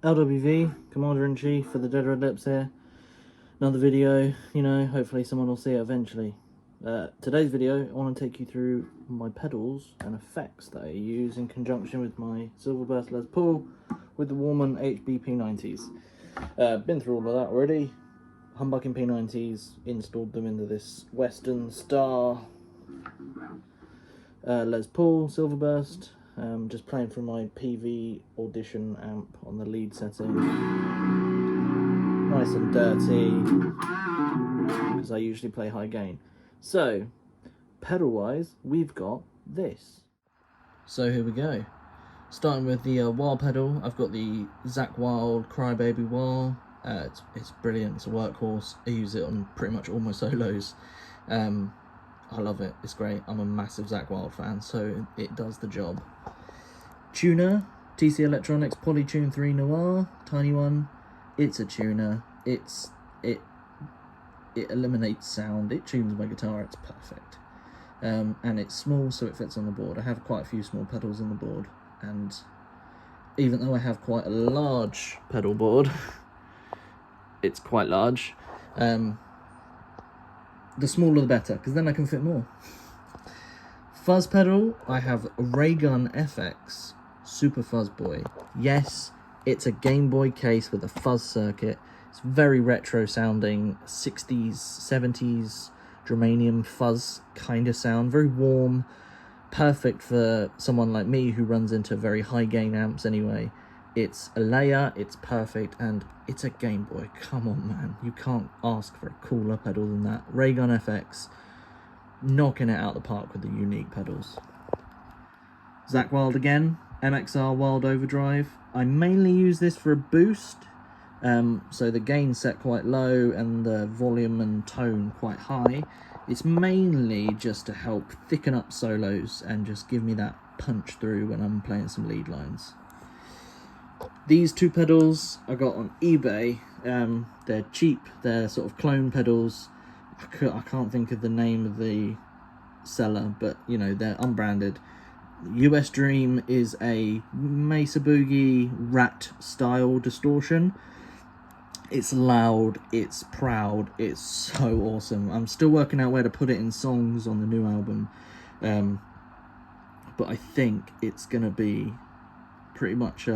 LWV, Commander-in-Chief for the Dead Red Lips here. Another video, you know, hopefully someone will see it eventually. Today's video, I want to take you through my pedals and effects that I use in conjunction with my Silverburst Les Paul with the Warman HB P90s. Been through all of that already. Humbucking P90s, installed them into this Western Star Les Paul Silverburst. Just playing from my PV Audition amp on the lead setting. Nice and dirty, because I usually play high gain. So, pedal wise, we've got this. So here we go. Starting with the wah pedal, I've got the Zakk Wylde Crybaby wah. It's brilliant, it's a workhorse. I use it on pretty much all my solos. I love it, it's great. I'm a massive Zakk Wylde fan, so it does the job. Tuner, TC Electronics Polytune 3 Noir, tiny one. It's a tuner. It eliminates sound. It tunes my guitar. It's perfect. And it's small, so it fits on the board. I have quite a few small pedals on the board, and even though I have quite a large pedal board, it's quite large. The smaller the better, because then I can fit more. Fuzz pedal, I have Raygun FX Super Fuzz Boy. Yes, it's a Game Boy case with a fuzz circuit. It's very retro sounding, 60s, 70s germanium fuzz kind of sound, very warm, perfect for someone like me who runs into very high gain amps anyway. It's a layer, it's perfect, and it's a Game Boy. Come on, man, you can't ask for a cooler pedal than that. Raygun FX, knocking it out the park with the unique pedals. Zakk Wylde again, MXR Wild Overdrive. I mainly use this for a boost, so the gain's set quite low and the volume and tone quite high. It's mainly just to help thicken up solos and just give me that punch through when I'm playing some lead lines. These two pedals I got on eBay. They're cheap, they're sort of clone pedals. I can't think of the name of the seller, but you know, they're unbranded. US Dream is a Mesa Boogie Rat style distortion. It's loud, it's proud, it's so awesome. I'm still working out where to put it in songs on the new album, but I think it's gonna be pretty much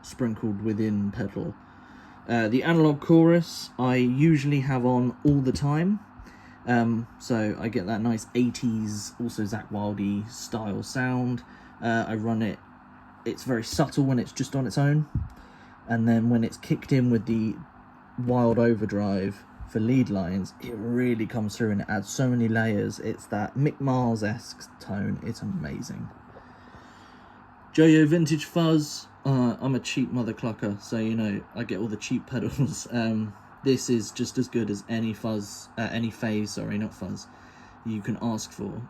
sprinkled within pedal. The analog chorus I usually have on all the time, so I get that nice 80s, also Zakk Wylde style sound. I run it, it's very subtle when it's just on its own, and then when it's kicked in with the Wild Overdrive for lead lines, it really comes through and it adds so many layers. It's that Mick Mars-esque tone, it's amazing. Joyo Vintage Fuzz. I'm a cheap mother clucker, so you know, I get all the cheap pedals. This is just as good as any fuzz, any phase, sorry, not fuzz, you can ask for.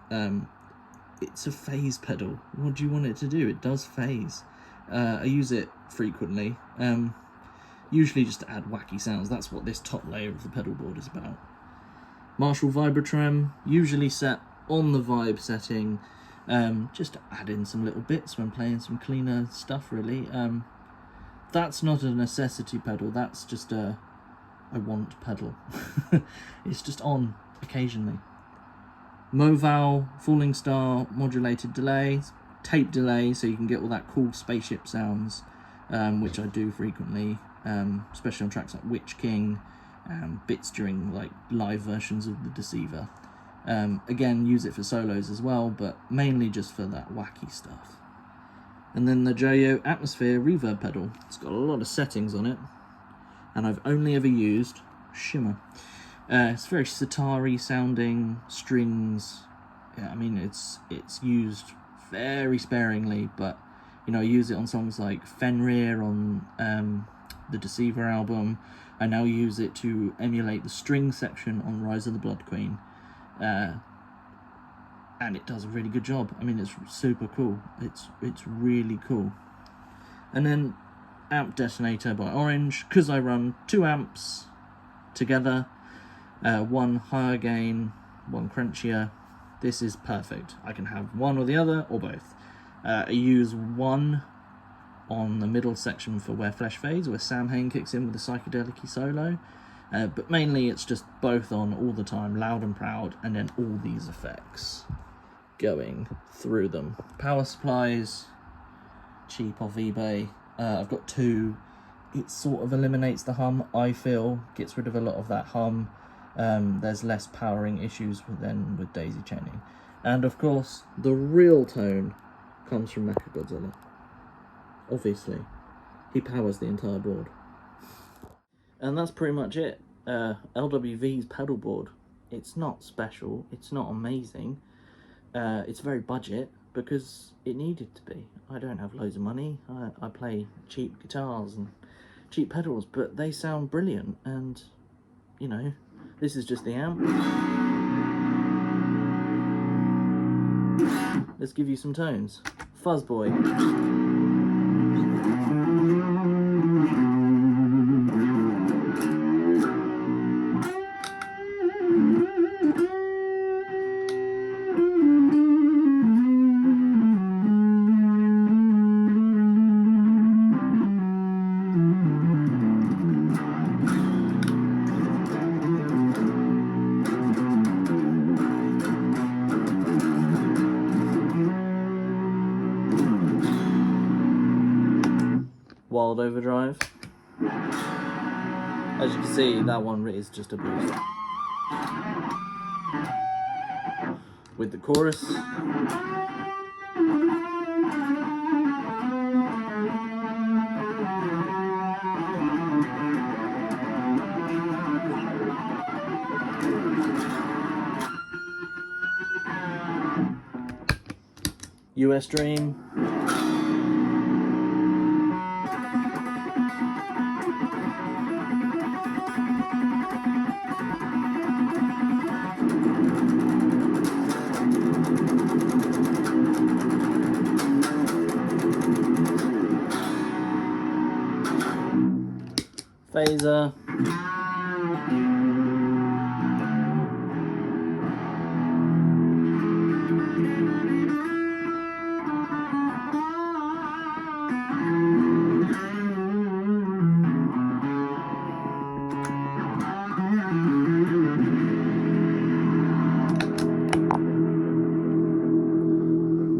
It's a phase pedal. What do you want it to do? It does phase. I use it frequently, usually just to add wacky sounds. That's what this top layer of the pedal board is about. Marshall Vibratram, usually set on the vibe setting. just to add in some little bits when playing some cleaner stuff, really. That's not a necessity pedal, that's just a I want pedal. It's just on occasionally. Moval, falling star, modulated delay, tape delay, so you can get all that cool spaceship sounds, which I do frequently, especially on tracks like Witch King, bits during like live versions of The Deceiver. Again, use it for solos as well, but mainly just for that wacky stuff. And then the Joyo Atmosphere reverb pedal. It's got a lot of settings on it, and I've only ever used shimmer. It's very sitar-y sounding, strings. Yeah, I mean, it's used very sparingly, but you know, I use it on songs like Fenrir on the Deceiver album. I now use it to emulate the string section on Rise of the Blood Queen. And it does a really good job. I mean, it's super cool. It's really cool. And then Amp Detonator by Orange, because I run 2 amps together, one higher gain, one crunchier. This is perfect. I can have one or the other, or both. I use one on the middle section for Where Flesh Fades, where Sam Hain kicks in with a psychedelic-y solo. But mainly it's just both on all the time, loud and proud, and then all these effects going through them. Power supplies, cheap off eBay. I've got 2. It sort of eliminates the hum, I feel, gets rid of a lot of that hum. There's less powering issues than with daisy chaining. And of course, the real tone comes from Mechagodzilla. Obviously, he powers the entire board. And that's pretty much it. LWV's pedal board. It's not special, it's not amazing. It's very budget because it needed to be. I don't have loads of money. I play cheap guitars and cheap pedals, but they sound brilliant. And you know, this is just the amp. Let's give you some tones. Fuzzboy. Wild Overdrive. As you can see, that one is just a boost. With the chorus. US Dream. Phaser.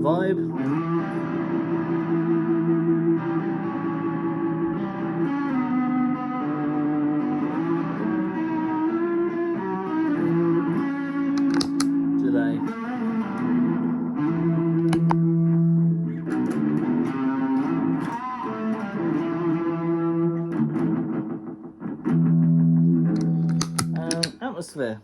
Vibe. Atmosphere.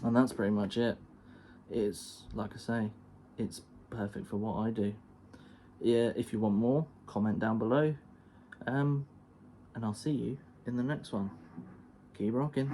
And that's pretty much it. It's, like I say, it's perfect for what I do. Yeah, if you want more, comment down below. and I'll see you in the next one. Keep rocking.